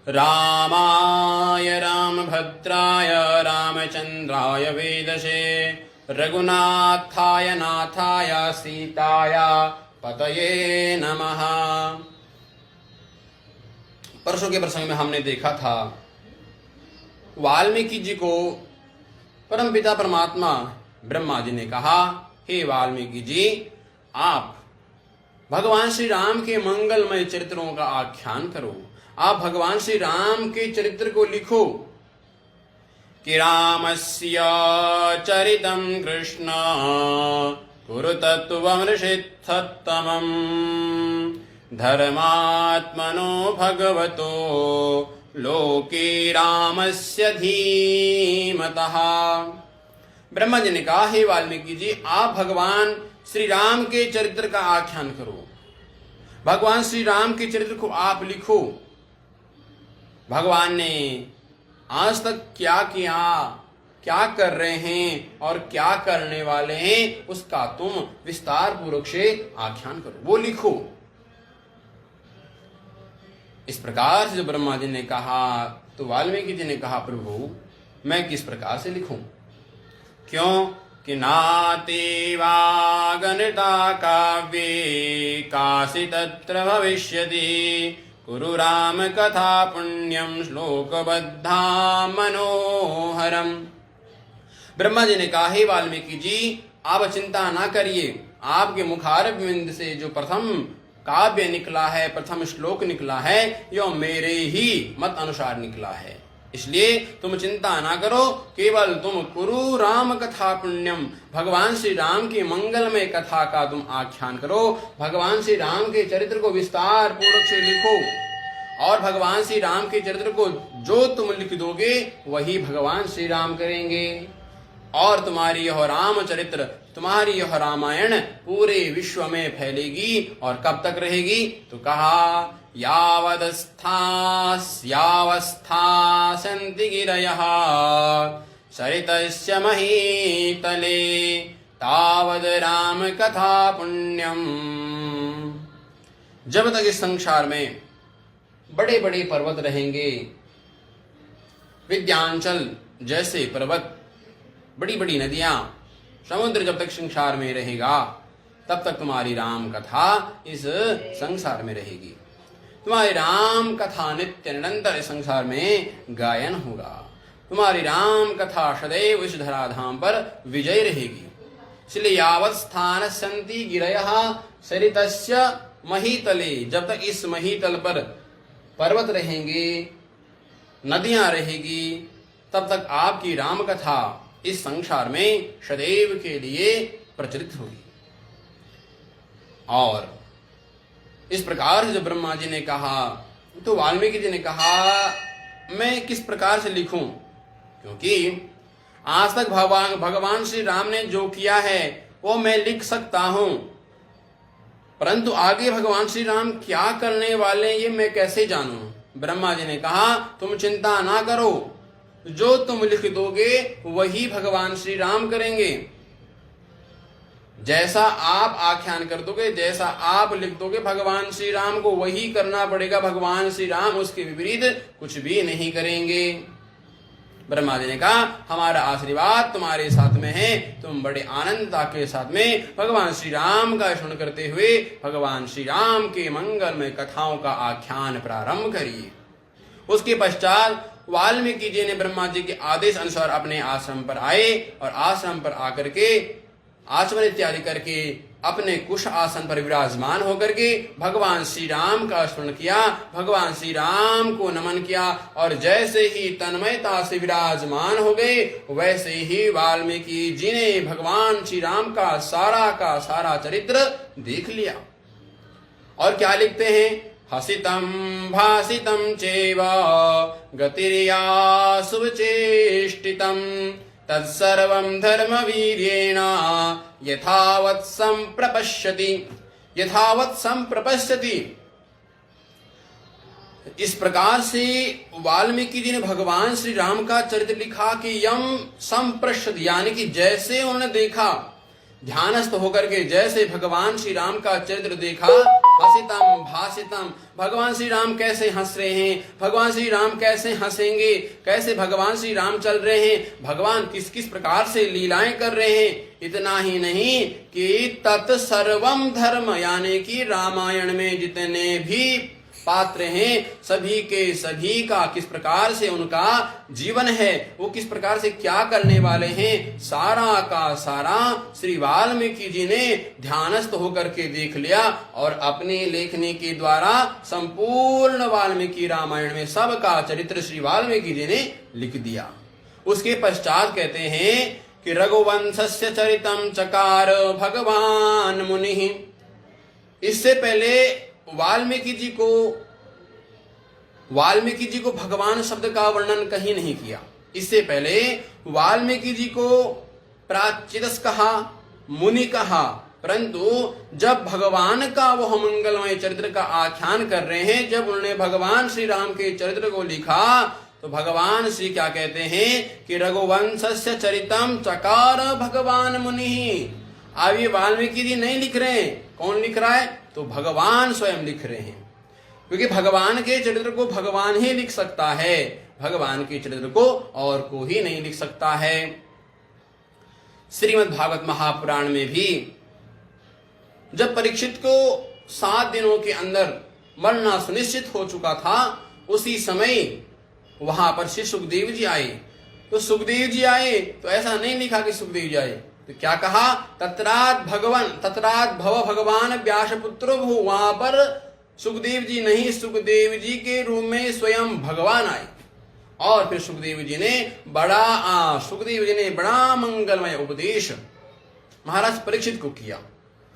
रामाय रामभद्राय रामचंद्राय वेदसे रघुनाथाय नाथाय सीताय पतये नमः। परसों के प्रसंग में हमने देखा था वाल्मीकि जी को परमपिता परमात्मा ब्रह्मा जी ने कहा, हे वाल्मीकि जी, आप भगवान श्री राम के मंगलमय चरित्रों का आख्यान करो, आप भगवान श्री राम के चरित्र को लिखो कि रामस्य चरितं कृष्ण कुरुतत्वमृषित्थत्तमम् धर्मात्मनो भगवतो लोके रामस्य धीमतः। ब्रह्मा जी ने कहा, हे वाल्मीकि जी, आप भगवान श्री राम के चरित्र का आख्यान करो, भगवान श्री राम के चरित्र को आप लिखो। भगवान ने आज तक क्या किया, क्या कर रहे हैं और क्या करने वाले हैं, उसका तुम विस्तार पूर्वक से आख्यान करो, वो लिखो। इस प्रकार से जब ब्रह्मा जी ने कहा तो वाल्मीकि जी ने कहा, प्रभु मैं किस प्रकार से लिखूं? क्यों कि नाते वागनता काव्ये काशी तत्र भविष्यति कुरु राम कथा पुण्यम श्लोकबद्धा मनोहरम। ब्रह्मा जी ने कहा, हे वाल्मीकि जी, आप चिंता ना करिए, आपके मुखारविंद से जो प्रथम काव्य निकला है, प्रथम श्लोक निकला है, यो मेरे ही मत अनुसार निकला है, इसलिए तुम चिंता ना करो, केवल तुम कुरु राम कथा पुण्यम, भगवान श्री राम की मंगलमय कथा का तुम आख्यान करो, भगवान श्री राम के चरित्र को विस्तार पूर्वक से लिखो। और भगवान श्री राम के चरित्र को जो तुम लिख दोगे वही भगवान श्री राम करेंगे, और तुम्हारी यह रामचरित्र, तुम्हारी यह रामायण पूरे विश्व में फैलेगी। और कब तक रहेगी? तो कहा, यावस्थास्यावस्थासन्ति गिरयः सरितस्य महीतले तावद राम कथा पुण्यम। जब तक इस संसार में बड़े बड़े पर्वत रहेंगे, विंध्याचल जैसे पर्वत, बड़ी बड़ी नदियां, समुद्र जब तक संसार में रहेगा, तब तक तुम्हारी राम कथा इस संसार में रहेगी। तुम्हारी राम कथा नित्य निरंतर इस संसार में गायन होगा। तुम्हारी राम कथा सदैव इस धराधाम पर विजय रहेगी। इसलिए यावत् स्थान संति गिरयः सरितस्य महीतले, जब तक इस महीतल पर पर्वत रहेंगे, नदियां रहेगी, तब तक आपकी राम कथा इस संसार में सदैव के लिए प्रचलित होगी। और इस प्रकार से जब ब्रह्मा जी ने कहा तो वाल्मीकि जी ने कहा, मैं किस प्रकार से लिखूं? क्योंकि आज तक भगवान श्री राम ने जो किया है वो मैं लिख सकता हूं, परंतु आगे भगवान श्री राम क्या करने वाले ये मैं कैसे जानूं? ब्रह्मा जी ने कहा, तुम चिंता ना करो, जो तुम लिख दोगे वही भगवान श्री राम करेंगे। जैसा आप आख्यान कर दोगे, जैसा आप लिख दोगे, भगवान श्री राम को वही करना पड़ेगा। भगवान श्री राम उसके विपरीत कुछ भी नहीं करेंगे। ब्रह्मा जी ने कहा, हमारा आशीर्वाद तुम्हारे साथ में है, तुम बड़े आनंदता के साथ में भगवान श्री राम का स्मरण करते हुए भगवान श्री राम के मंगलमय कथाओं का आख्यान प्रारंभ करिए। उसके पश्चात वाल्मीकि जी ने ब्रह्मा जी के आदेश अनुसार अपने आश्रम पर आए और आश्रम पर आकर के आचमन इत्यादि करके अपने कुश आसन पर विराजमान होकर के भगवान श्री राम का स्मरण किया, भगवान श्री राम को नमन किया, और जैसे ही तन्मयता से विराजमान हो गए वैसे ही वाल्मीकि जी ने भगवान श्री राम का सारा चरित्र देख लिया। और क्या लिखते हैं? हसितं भासितं चैव गतिर्या शुभचेष्टितं तत्सर्वं धर्मवीर्येण यथावत् संप्रपश्यति। इस प्रकार से वाल्मीकि जी ने भगवान श्री राम का चरित्र लिखा कि यम संप्रश्यति, यानी कि जैसे उन्होंने देखा, ध्यानस्थ होकर के जैसे भगवान श्री राम का चरित्र देखा, हसितम भासितम, भगवान श्री राम कैसे हंस रहे हैं, भगवान श्री राम कैसे हंसेंगे, कैसे भगवान श्री राम चल रहे हैं, भगवान किस किस प्रकार से लीलाएं कर रहे हैं। इतना ही नहीं कि तत्सर्वम धर्म, यानी कि रामायण में जितने भी पात्र हैं सभी के सभी का किस प्रकार से उनका जीवन है, वो किस प्रकार से क्या करने वाले हैं, सारा का सारा श्री वाल्मीकि जी ने ध्यानस्थ होकर के देख लिया और अपने लेखनी के द्वारा संपूर्ण वाल्मीकि रामायण में सबका चरित्र श्री वाल्मीकि जी ने लिख दिया। उसके पश्चात कहते हैं कि रघुवंशस्य चरितम चकार भगवान मुनि। इससे पहले वाल्मीकि जी को भगवान शब्द का वर्णन कहीं नहीं किया। इससे पहले वाल्मीकि जी को प्राचिदस कहा, मुनि कहा, परंतु जब भगवान का वह मंगलमय चरित्र का आख्यान कर रहे हैं, जब उन्होंने भगवान श्री राम के चरित्र को लिखा तो भगवान श्री क्या कहते हैं कि रघुवंशस्य चरितम चकार भगवान मुनि। अब ये वाल्मीकि जी नहीं लिख रहे हैं, कौन लिख रहा है, तो भगवान स्वयं लिख रहे हैं, क्योंकि भगवान के चरित्र को भगवान ही लिख सकता है, भगवान के चरित्र को और को ही नहीं लिख सकता है। श्रीमद् भागवत महापुराण में भी जब परीक्षित को 7 दिनों के अंदर मरना सुनिश्चित हो चुका था, उसी समय वहां पर श्री सुखदेव जी आए। तो सुखदेव जी आए तो ऐसा नहीं लिखा कि सुखदेव जी आए, तो क्या कहा, तत्रात भव भगवान व्यास पुत्र भू। वहां पर सुखदेव जी नहीं, सुखदेव जी के रूप में स्वयं भगवान आए और फिर सुखदेव जी ने बड़ा मंगलमय उपदेश महाराज परीक्षित को किया।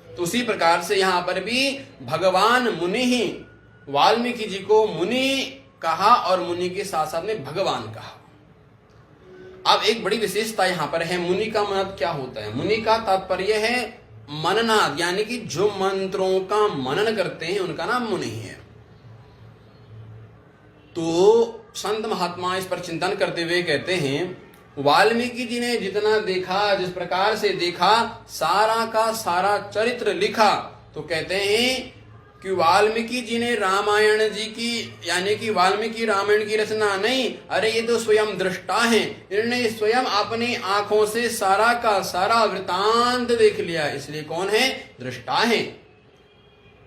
तो उसी प्रकार से यहां पर भी भगवान मुनि ही वाल्मीकि जी को मुनि कहा और मुनि के साथ साथ में भगवान कहा। अब एक बड़ी विशेषता यहां पर है, मुनि का मतलब क्या होता है। मुनि का तात्पर्य है मननाद, यानी कि जो मंत्रों का मनन करते हैं उनका नाम मुनि है। तो संत महात्मा इस पर चिंतन करते हुए कहते हैं वाल्मीकि जी ने जितना देखा, जिस प्रकार से देखा, सारा का सारा चरित्र लिखा, तो कहते हैं कि वाल्मीकि जी ने रामायण जी की, यानी कि वाल्मीकि रामायण की रचना नहीं, अरे ये तो स्वयं दृष्टा हैं, इन्होंने स्वयं अपनी आंखों से सारा का सारा वृतांत देख लिया, इसलिए कौन है, दृष्टा है।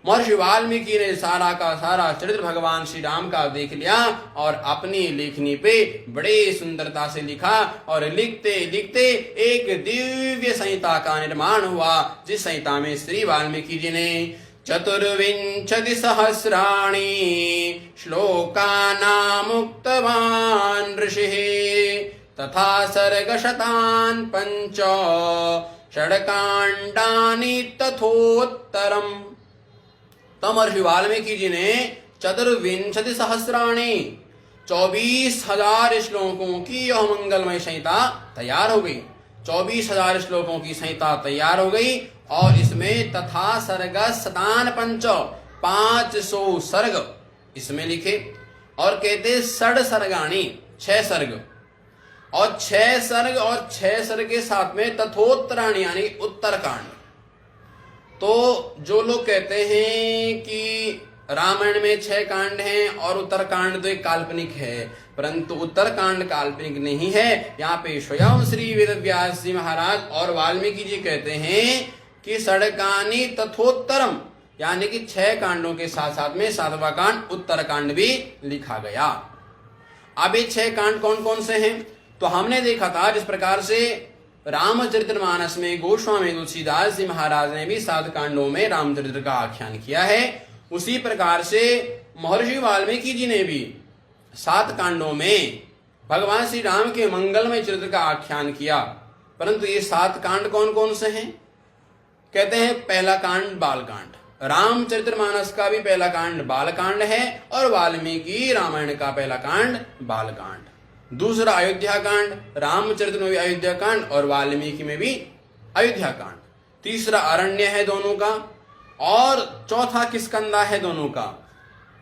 महर्षि वाल्मीकि ने सारा का सारा चरित्र भगवान श्री राम का देख लिया और अपनी लेखनी पे बड़े सुंदरता से लिखा और लिखते लिखते एक दिव्य संहिता का निर्माण हुआ, जिस संहिता में श्री वाल्मीकि जी ने 24 सहस्राणि श्लोकानामुक्तवान् ऋषिः तथा सर्गशतान् 5 षड्काण्डानि तथोत्तरम्। तब महर्षि वाल्मीकि जी ने 24 सहस्राणि 24,000 श्लोकों की यह मंगलमय संहिता तैयार हो गई। 24,000 श्लोकों की संहिता तैयार हो गई और इसमें तथा सर्ग शतान 500 सर्ग इसमें लिखे और कहते 6 सर्गाणी 6 सर्ग और 6 सर्ग और 6 सर्ग के साथ में तथोत्तराणी यानी उत्तरकांड। तो जो लोग कहते हैं कि रामायण में 6 कांड हैं और उत्तरकांड तो एक काल्पनिक है, परंतु उत्तरकांड काल्पनिक नहीं है। यहाँ पे स्वयं श्री वेदव्यास जी महाराज और वाल्मीकि जी कहते हैं कि षड्कानि तथोत्तरम, यानी कि 6 कांडों के साथ साथ में 7वां कांड उत्तरकांड भी लिखा गया। अब ये 6 कांड कौन कौन से हैं, तो हमने देखा था जिस प्रकार से रामचरितमानस में गोस्वामी तुलसीदास जी महाराज ने भी 7 कांडों में रामचरित्र का आख्यान किया है, उसी प्रकार से महर्षि वाल्मीकि जी ने भी 7 कांडों में भगवान श्री राम के मंगलमय चरित्र का आख्यान किया। परंतु ये 7 कांड कौन कौन से हैं, कहते हैं पहला कांड बालकांड, रामचरितमानस का भी पहला कांड बालकांड है और वाल्मीकि रामायण का पहला कांड बालकांड। दूसरा अयोध्या कांड, रामचरित्र में भी अयोध्या कांड और वाल्मीकि में भी अयोध्या कांड। तीसरा अरण्य है दोनों का और चौथा किष्किंधा है दोनों का।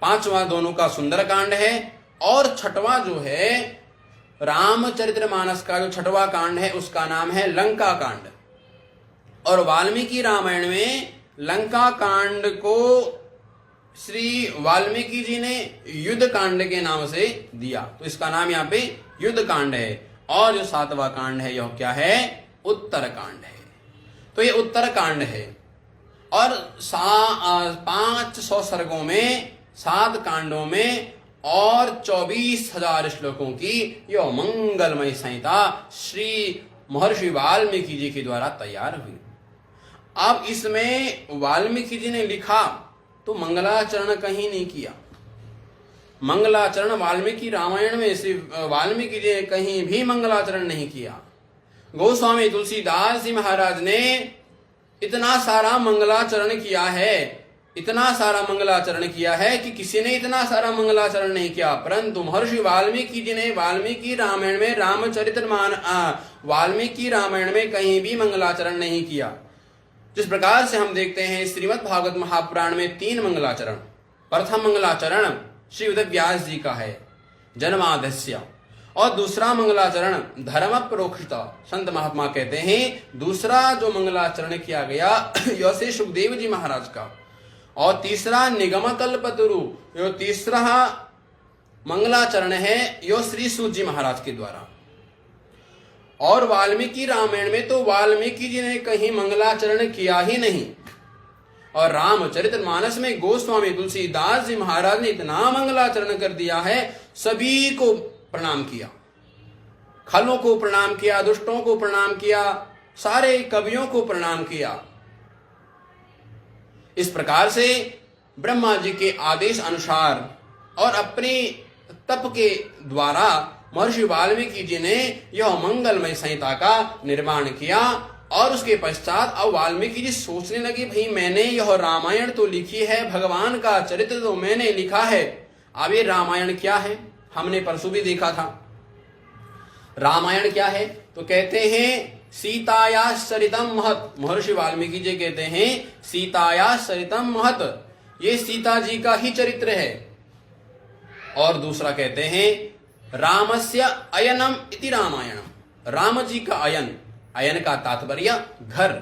5वां दोनों का सुंदरकांड है और 6वां जो है रामचरितमानस का जो 6वां कांड है उसका नाम है लंका कांड। और वाल्मीकि रामायण में लंका कांड को श्री वाल्मीकि जी ने युद्ध कांड के नाम से दिया, तो इसका नाम यहाँ पे युद्ध कांड है। और जो 7वां कांड है यह क्या है? उत्तर कांड है। तो ये उत्तर कांड है और 500 सर्गों में 7 कांडों में और 24,000 श्लोकों की यह मंगलमय संहिता श्री महर्षि वाल्मीकि जी के द्वारा तैयार हुई। अब इसमें वाल्मीकि जी ने लिखा तो मंगलाचरण कहीं नहीं किया। मंगलाचरण वाल्मीकि रामायण में श्री वाल्मीकि जी ने कहीं भी मंगलाचरण नहीं किया। गोस्वामी तुलसीदास जी महाराज ने इतना सारा मंगलाचरण किया है, इतना सारा मंगलाचरण किया है कि किसी ने इतना सारा मंगलाचरण नहीं किया। परंतु महर्षि वाल्मीकि जी ने वाल्मीकि रामायण में वाल्मीकि रामायण में कहीं भी मंगलाचरण नहीं किया। जिस प्रकार से हम देखते हैं श्रीमद् भागवत महापुराण में 3 मंगलाचरण। प्रथम मंगलाचरण श्री वेद व्यास जी का है जन्माद्यस्य, और दूसरा मंगलाचरण धर्म प्रोक्षित संत महात्मा कहते हैं दूसरा जो मंगलाचरण किया गया यह से सुखदेव जी महाराज का, और तीसरा निगम कल्पतरु यो तीसरा मंगलाचरण है यो श्री सूत जी महाराज के द्वारा। और वाल्मीकि रामायण में तो वाल्मीकि जी ने कहीं मंगलाचरण किया ही नहीं। और रामचरितमानस में गोस्वामी तुलसीदास जी महाराज ने इतना मंगलाचरण कर दिया है, सभी को प्रणाम किया, खलों को प्रणाम किया, दुष्टों को प्रणाम किया, सारे कवियों को प्रणाम किया। इस प्रकार से ब्रह्मा जी के आदेश अनुसार और अपने तप के द्वारा महर्षि वाल्मीकि जी ने यह मंगलमय संहिता का निर्माण किया। और उसके पश्चात अब वाल्मीकि जी सोचने लगे, भाई मैंने यह रामायण तो लिखी है, भगवान का चरित्र तो मैंने लिखा है, अब ये रामायण क्या है? हमने परसों भी देखा था रामायण क्या है। तो कहते हैं सीताया सरितम महत, महर्षि वाल्मीकि जी कहते हैं सीताया सरितम महत, ये सीता जी का ही चरित्र है। और दूसरा कहते हैं रामस्य अयनम इति रामायणम, राम जी का अयन, अयन का तात्पर्य घर,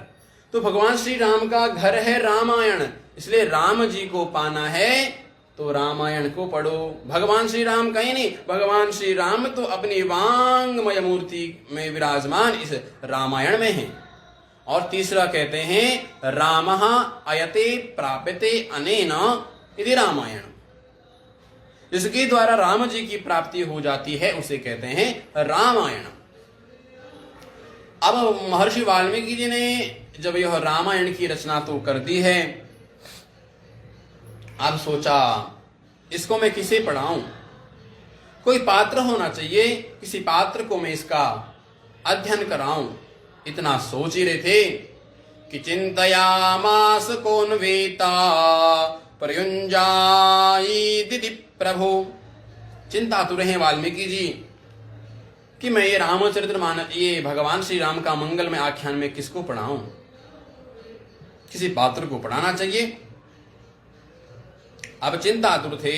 तो भगवान श्री राम का घर है रामायण, इसलिए राम जी को पाना है तो रामायण को पढ़ो। भगवान श्री राम कहीं नहीं, भगवान श्री राम तो अपनी वांगमय मूर्ति में विराजमान इस रामायण में है। और तीसरा कहते हैं रामः अयते प्राप्यते अनेन इति रामायण, जिसके द्वारा राम जी की प्राप्ति हो जाती है उसे कहते हैं रामायण। अब महर्षि वाल्मीकि जी ने जब यह रामायण की रचना तो कर दी है, अब सोचा इसको मैं किसे पढ़ाऊं, कोई पात्र होना चाहिए, किसी पात्र को मैं इसका अध्ययन कराऊं। इतना सोच ही रहे थे कि चिंतयामास कौन वेता प्रयुंजाई दिदि प्रभु, चिंता तो रहे वाल्मीकि जी कि मैं ये रामचरितमानस, ये भगवान श्री राम का मंगलमय आख्यान में किसको पढ़ाऊं, किसी पात्र को पढ़ाना चाहिए। अब चिंतातुर थे।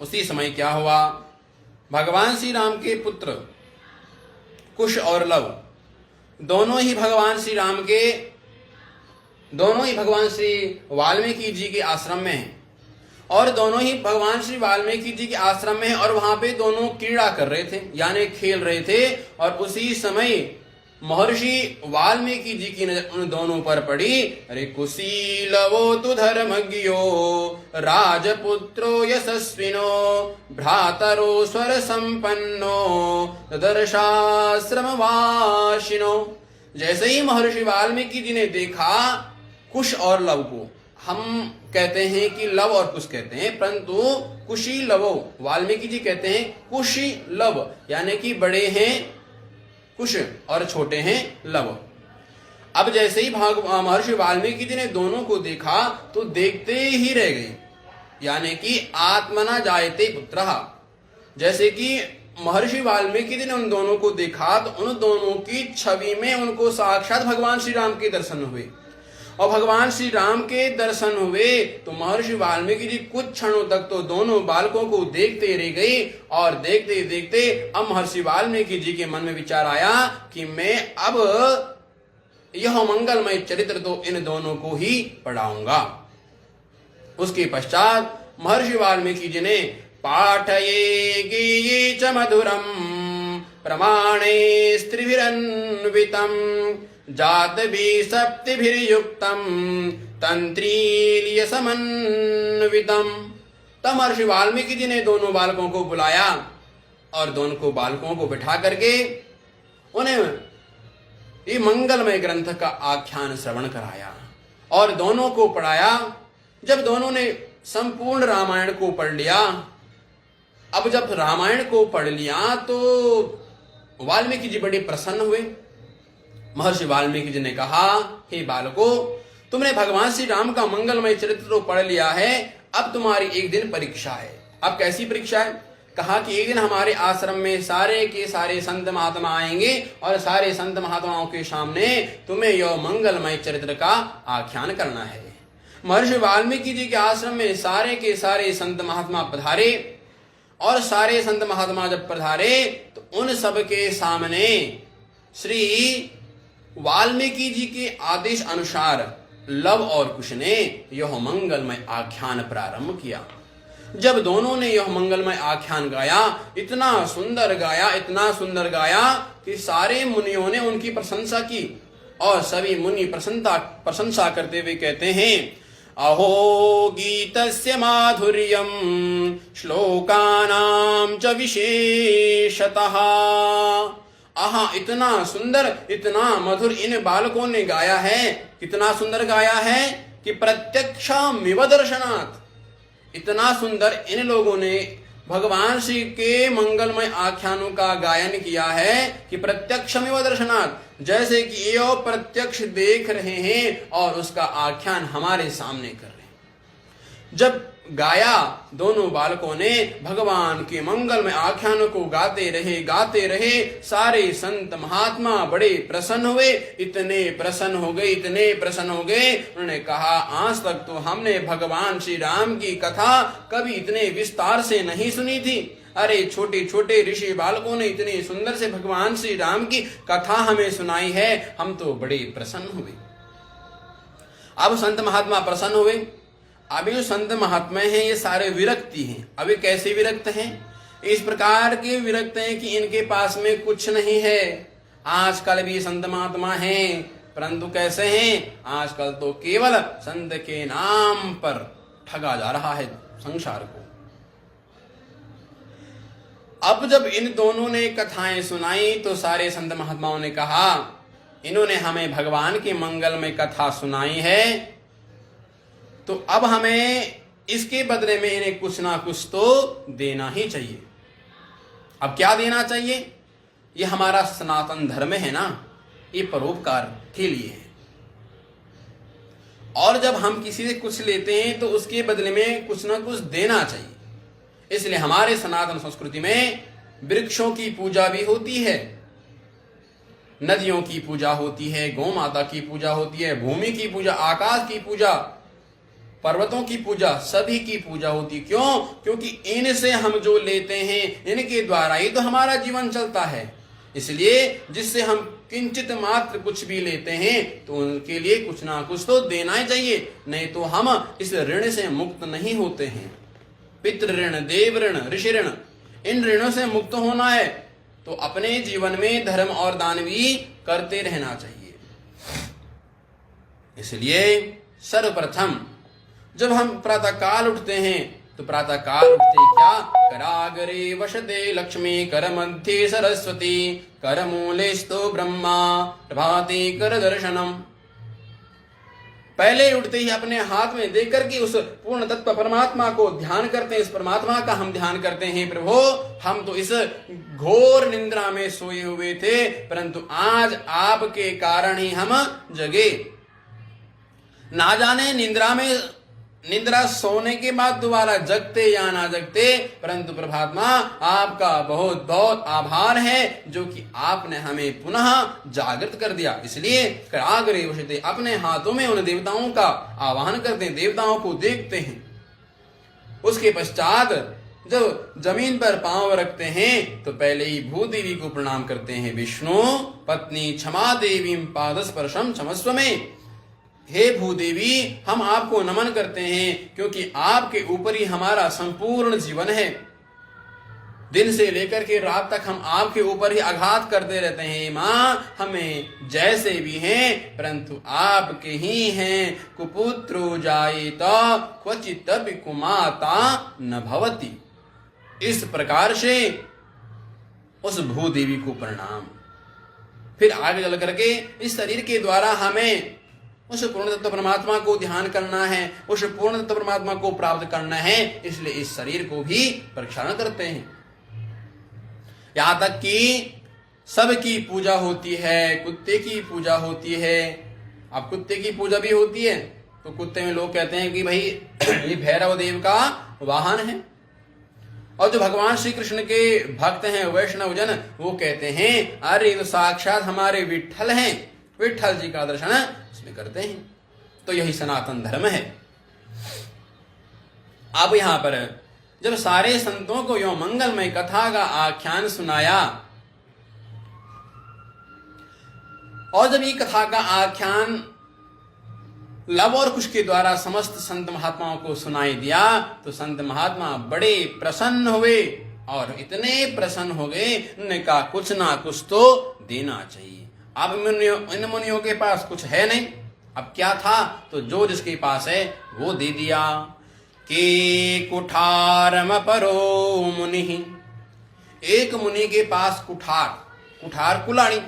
उसी समय क्या हुआ, भगवान श्री राम के पुत्र कुश और लव दोनों ही भगवान श्री राम के, दोनों ही भगवान श्री वाल्मीकि जी के आश्रम में हैं, और दोनों ही भगवान श्री वाल्मीकि जी के आश्रम में हैं, और वहां पे दोनों क्रीड़ा कर रहे थे, यानी खेल रहे थे। और उसी समय महर्षि वाल्मीकि जी की नजर उन दोनों पर पड़ी। अरे कुशीलवो तु धर्मज्ञो राजपुत्रो यशस्विनो भ्रातरो स्वर संपन्नो दर्शाश्रमवासिनो। जैसे ही महर्षि वाल्मीकि जी ने देखा कुश और लव को, हम कहते हैं कि लव और कुश कहते हैं, परंतु कुशी लवो, वाल्मीकि जी कहते हैं कुशी लव, यानी कि बड़े हैं कुश और छोटे हैं लव। अब जैसे ही महर्षि वाल्मीकि जी ने दोनों को देखा तो देखते ही रह गए, यानी कि आत्मना जायते पुत्रः। जैसे कि महर्षि वाल्मीकि जी ने उन दोनों को देखा तो उन दोनों की छवि में उनको साक्षात भगवान श्री राम के दर्शन हुए, और भगवान श्री राम के दर्शन हुए तो महर्षि वाल्मीकि जी कुछ क्षणों तक तो दोनों बालकों को देखते रह गए। और देखते देखते अब महर्षि वाल्मीकि जी के मन में विचार आया कि मैं अब यह मंगलमय चरित्र तो इन दोनों को ही पढ़ाऊंगा। उसके पश्चात महर्षि वाल्मीकि जी ने पाठये गीये च मधुरम प्रमाणे स्त्रिभिरन्वितम जातभिः सप्तभिर्युक्तम तंत्रीलिय समन्वितम। तब महर्षि वाल्मीकि जी ने दोनों बालकों को बुलाया और दोनों बालकों को बिठा करके उन्हें ये मंगलमय ग्रंथ का आख्यान श्रवण कराया और दोनों को पढ़ाया। जब दोनों ने संपूर्ण रामायण को पढ़ लिया, अब जब रामायण को पढ़ लिया तो वाल्मीकि जी बड़े प्रसन्न हुए। महर्षि वाल्मीकि जी ने कहा, हे बालकों, तुमने भगवान श्री राम का मंगलमय चरित्र तो पढ़ लिया है, अब तुम्हारी एक दिन परीक्षा है। अब कैसी परीक्षा है? कहा कि एक दिन हमारे आश्रम में सारे के सारे संत महात्मा आएंगे और सारे संत महात्माओं के सामने तुम्हें यह मंगलमय चरित्र का आख्यान करना है। महर्षि वाल्मीकि जी के आश्रम में सारे के सारे संत महात्मा पधारे और सारे संत महात्मा जब पधारे तो उन सब के सामने श्री वाल्मीकि जी के आदेश अनुसार लव और कुश ने यह मंगलमय आख्यान प्रारंभ किया। जब दोनों ने यह मंगलमय आख्यान गाया, इतना सुंदर गाया, इतना सुंदर गाया कि सारे मुनियों ने उनकी प्रशंसा की और सभी मुनि प्रशंसा करते हुए कहते हैं, अहो गीतस्य माधुर्यम श्लोकानां च विशेषतः। आहा, इतना सुंदर, इतना मधुर इन बालकों ने गाया है। कितना सुंदर गाया है कि प्रत्यक्षमिव दर्शनात्, इतना सुंदर इन लोगों ने भगवान श्री के मंगलमय आख्यानों का गायन किया है कि प्रत्यक्षमिव दर्शनात्, जैसे कि ये प्रत्यक्ष देख रहे हैं और उसका आख्यान हमारे सामने कर रहे हैं। जब गाया दोनों बालकों ने भगवान के मंगलमय आख्यानों को गाते रहे, सारे संत महात्मा बड़े प्रसन्न हुए, इतने प्रसन्न हो गए, उन्होंने कहा, आज तक तो हमने भगवान श्री राम की कथा कभी इतने विस्तार से नहीं सुनी थी। अरे छोटे छोटे ऋषि बालकों ने इतनी सुंदर से भगवान श्री राम की कथा हमें सुनाई है, हम तो बड़े प्रसन्न हुए। अब संत महात्मा प्रसन्न हुए। अभी जो संत महात्मा हैं ये सारे विरक्ति हैं। अभी कैसे विरक्त हैं? इस प्रकार के विरक्त हैं कि इनके पास में कुछ नहीं है। आजकल भी संत महात्मा हैं, परंतु कैसे हैं? आजकल तो केवल संत के नाम पर ठगा जा रहा है संसार को। अब जब इन दोनों ने कथाएं सुनाई तो सारे संत महात्माओं ने कहा, इन्होंने हमें भगवान की मंगलमय कथा सुनाई है, तो अब हमें इसके बदले में इन्हें कुछ ना कुछ तो देना ही चाहिए। अब क्या देना चाहिए? ये हमारा सनातन धर्म है ना, ये परोपकार के लिए है। और जब हम किसी से कुछ लेते हैं तो उसके बदले में कुछ ना कुछ देना चाहिए। इसलिए हमारे सनातन संस्कृति में वृक्षों की पूजा भी होती है, नदियों की पूजा होती है, गौ माता की पूजा होती है, भूमि की पूजा, आकाश की पूजा, पर्वतों की पूजा, सभी की पूजा होती। क्यों? क्योंकि इनसे हम जो लेते हैं, इनके द्वारा ही तो हमारा जीवन चलता है। इसलिए जिससे हम किंचित मात्र कुछ भी लेते हैं तो उनके लिए कुछ ना कुछ तो देना ही चाहिए, नहीं तो हम इस ऋण से मुक्त नहीं होते हैं। पितृ ऋण, देव ऋण, ऋषि ऋण, इन ऋणों से मुक्त होना है तो अपने जीवन में धर्म और दान भी करते रहना चाहिए। इसलिए सर्वप्रथम जब हम प्रातः काल उठते हैं तो प्रातः काल उठते क्या? करागरे वसते लक्ष्मी, कर मध्ये सरस्वती, कर मूले स्तो ब्रह्मा, प्रभाते कर दर्शनम। पहले उठते ही अपने हाथ में देख करके उस पूर्ण तत्व परमात्मा को ध्यान करते हैं। इस परमात्मा का हम ध्यान करते हैं, प्रभु हम तो इस घोर निंद्रा में सोए हुए थे, परंतु आज आपके कारण ही हम जगे। ना जाने निंद्रा सोने के बाद दोबारा जगते या ना जगते, परंतु परमात्मा आपका बहुत बहुत आभार है जो कि आपने हमें पुनः जागृत कर दिया। इसलिए कराग्रे वसते, अपने हाथों में उन देवताओं का आवाहन करते हैं, देवताओं को देखते हैं। उसके पश्चात जब जमीन पर पांव रखते हैं तो पहले ही भूदेवी को प्रणाम करते हैं। विष्णु पत्नी क्षमा देवी पाद स्पर्शम क्षमस्व में। हे भूदेवी, हम आपको नमन करते हैं, क्योंकि आपके ऊपर ही हमारा संपूर्ण जीवन है। दिन से लेकर के रात तक हम आपके ऊपर ही आघात करते रहते हैं। माँ, हमें जैसे भी हैं, परंतु आपके ही हैं। कुपुत्रो जायेत क्वचित कुमाता न भवति। इस प्रकार से उस भूदेवी को प्रणाम। फिर आगे चल करके इस शरीर के द्वारा हमें उस पूर्ण तत्व परमात्मा को ध्यान करना है, उस पूर्ण तत्व परमात्मा को प्राप्त करना है। इसलिए इस शरीर को भी प्रक्षालन करते हैं। यहां तक कि सबकी पूजा होती है, कुत्ते की पूजा होती है। अब कुत्ते की पूजा भी होती है तो कुत्ते में लोग कहते हैं कि भाई ये भैरव देव का वाहन है। और जो भगवान श्री कृष्ण के भक्त हैं, वैष्णव जन, वो कहते हैं अरे तो साक्षात हमारे विट्ठल हैं, विट्ठल जी का दर्शन इसमें करते हैं। तो यही सनातन धर्म है। अब यहां पर जब सारे संतों को यो मंगलमय कथा का आख्यान सुनाया और जब ये कथा का आख्यान लव और कुश के द्वारा समस्त संत महात्माओं को सुनाई दिया, तो संत महात्मा बड़े प्रसन्न हुए। और इतने प्रसन्न हो गए, उन्होंने कहा कुछ ना कुछ तो देना चाहिए। अब इन मुनियों के पास कुछ है नहीं, अब क्या था, तो जो जिसके पास है वो दे दिया। कि कुठारम परो मुनि, एक मुनि के पास कुठार, कुठार कुलाड़ी।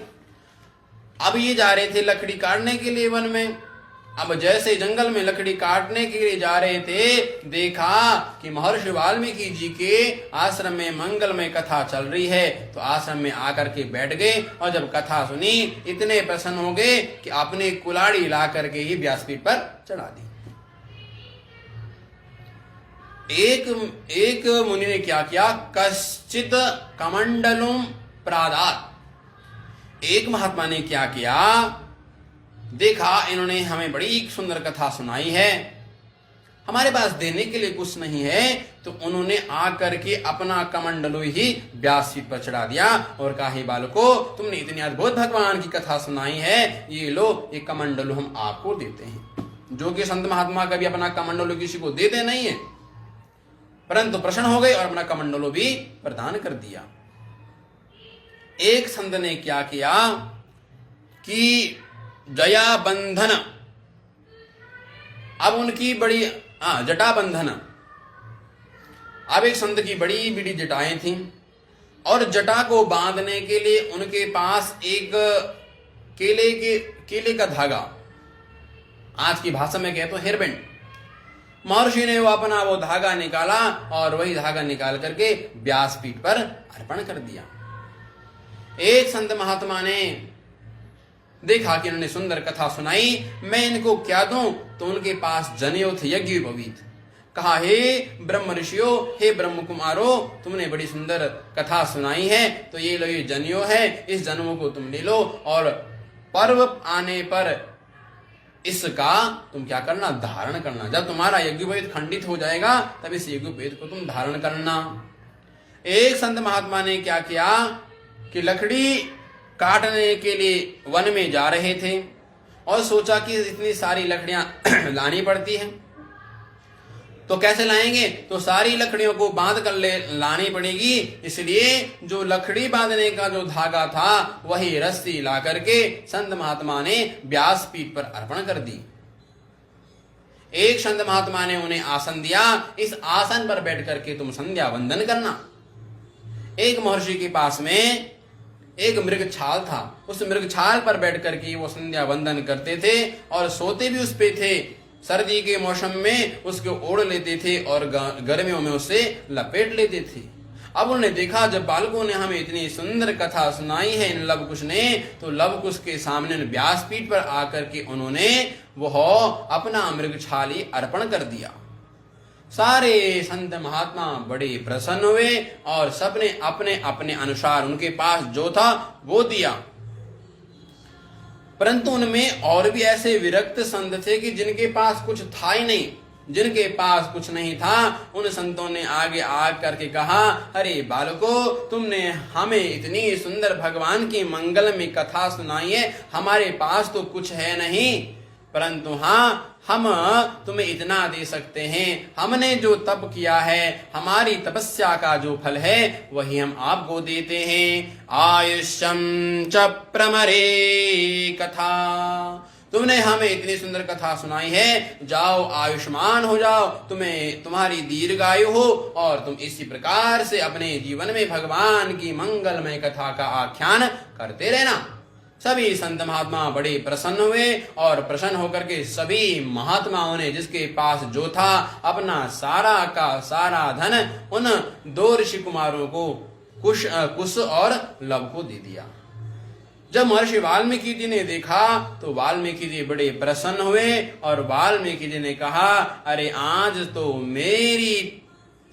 अब ये जा रहे थे लकड़ी काटने के लिए वन में। अब जैसे जंगल में लकड़ी काटने के लिए जा रहे थे, देखा कि महर्षि वाल्मीकि जी के आश्रम में मंगलमय कथा चल रही है। तो आश्रम में आकर के बैठ गए और जब कथा सुनी, इतने प्रसन्न हो गए कि अपने कुलाड़ी ला करके ही व्यासपीठ पर चढ़ा दी। एक मुनि ने क्या किया, कश्चित कमंडलुम प्रादात। एक महात्मा ने क्या किया, देखा इन्होंने हमें बड़ी सुंदर कथा सुनाई है, हमारे पास देने के लिए कुछ नहीं है, तो उन्होंने आकर के अपना कमंडलू ही व्यासपीठ पर चढ़ा दिया और कहा, हे बालको, तुमने इतनी अद्भुत भगवान की कथा सुनाई है, ये लो, ये कमंडलू हम आपको देते हैं। जो कि संत महात्मा कभी अपना कमंडलू किसी को देते नहीं है, परंतु प्रसन्न हो गए और अपना कमंडलू भी प्रदान कर दिया। एक संत ने क्या किया कि जया बंधन, अब उनकी बड़ी जटा बंधन। अब एक संत की बड़ी बड़ी जटाएं थीं और जटा को बांधने के लिए उनके पास एक केले का धागा, आज की भाषा में कहे तो हेयरबैंड। महर्षि ने वो धागा निकाला और वही धागा निकाल करके व्यासपीठ पर अर्पण कर दिया। एक संत महात्मा ने देखा कि इन्होंने सुंदर कथा सुनाई, मैं इनको क्या दूं, तो उनके पास जनेऊ थे यज्ञोपवीत। कहा, हे ब्रह्म ऋषियों, हे ब्रह्म कुमारो, तुमने बड़ी सुंदर कथा सुनाई है, तो ये लो, ये जनेऊ है, इस जनेऊ को तुम ले लो और पर्व आने पर इसका तुम क्या करना, धारण करना। जब तुम्हारा यज्ञोपवीत खंडित हो जाएगा तब इस यज्ञोपवीत को तुम धारण करना। एक संत महात्मा ने क्या किया कि लकड़ी काटने के लिए वन में जा रहे थे और सोचा कि इतनी सारी लकड़ियां लानी पड़ती हैं, तो कैसे लाएंगे, तो सारी लकड़ियों को बांध कर लानी पड़ेगी। इसलिए जो लकड़ी बांधने का जो धागा था, वही रस्सी ला करके संत महात्मा ने व्यासपीठ पर अर्पण कर दी। एक संत महात्मा ने उन्हें आसन दिया, इस आसन पर बैठ करके तुम संध्या वंदन करना। एक महर्षि के पास में एक मृग छाल था, उस मृग छाल पर बैठ करके वो संध्या वंदन करते थे और सोते भी उस पे थे। सर्दी के मौसम में उसको ओढ़ लेते थे और गर्मियों में उसे लपेट लेते थे। अब उन्होंने देखा, जब बालकों ने हमें इतनी सुंदर कथा सुनाई है इन लवकुश ने, तो लवकुश के सामने व्यासपीठ पर आकर के उन्होंने वह अपना मृग छाल ही अर्पण कर दिया। सारे संत महात्मा बड़े प्रसन्न हुए और सबने अपने अपने अनुसार उनके पास जो था वो दिया। परंतु उनमें और भी ऐसे विरक्त संत थे कि जिनके पास कुछ था ही नहीं, जिनके पास कुछ नहीं था, उन संतों ने आगे आ करके कहा, अरे बालको, तुमने हमें इतनी सुंदर भगवान की मंगल में कथा सुनाई है, हमारे पास तो कुछ है नहीं, परंतु हाँ, हम तुम्हें इतना दे सकते हैं, हमने जो तप किया है, हमारी तपस्या का जो फल है वही हम आपको देते हैं। आयुष्यम च प्रमरे कथा, तुमने हमें इतनी सुंदर कथा सुनाई है, जाओ आयुष्मान हो जाओ, तुम्हें तुम्हारी दीर्घायु हो, और तुम इसी प्रकार से अपने जीवन में भगवान की मंगलमय कथा का आख्यान करते रहना। सभी संत महात्मा बड़े प्रसन्न हुए, और प्रसन्न होकर के सभी महात्माओं ने जिसके पास जो था अपना सारा का सारा धन उन 2 ऋषि कुमारों को कुश और लव को दे दिया। जब महर्षि वाल्मीकि जी ने देखा तो वाल्मीकि जी बड़े प्रसन्न हुए, और वाल्मीकि जी ने कहा, अरे आज तो मेरी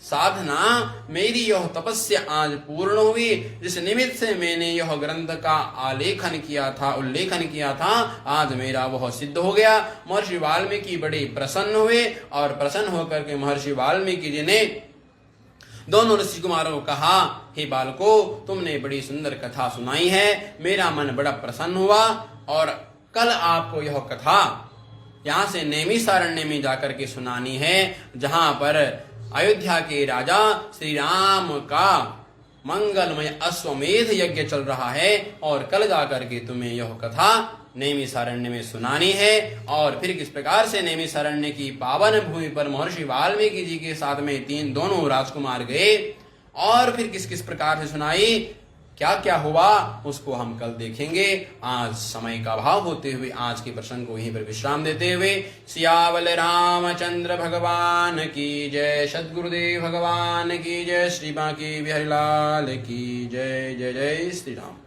साधना, मेरी यह तपस्या आज पूर्ण हुई, जिस निमित्त से मैंने यह ग्रंथ का उल्लेखन किया था, आज मेरा वह सिद्ध हो गया। महर्षि वाल्मीकि बड़े प्रसन्न हुए, और प्रसन्न होकर के महर्षि वाल्मीकि जी ने दोनों ऋषि कुमारों को कहा, हे बालको, तुमने बड़ी सुंदर कथा सुनाई है, मेरा मन बड़ा प्रसन्न हुआ, और कल आपको यह कथा यहाँ से नैमिषारण्य में जाकर के सुनानी है, जहां पर अयोध्या के राजा श्री राम का मंगलमय अश्वमेध यज्ञ चल रहा है, और कल जाकर के तुम्हें यह कथा नैमिषारण्य में सुनानी है। और फिर किस प्रकार से नैमिषारण्य की पावन भूमि पर महर्षि वाल्मीकि जी के साथ में दोनों राजकुमार गए, और फिर किस किस प्रकार से सुनाई, क्या क्या हुआ, उसको हम कल देखेंगे। आज समय का अभाव होते हुए आज के प्रसंग को यहीं पर विश्राम देते हुए सियावल रामचंद्र भगवान की जय, सद्गुरुदेव भगवान की जय, श्री बांके बिहारी लाल की जय। जय जय श्री राम।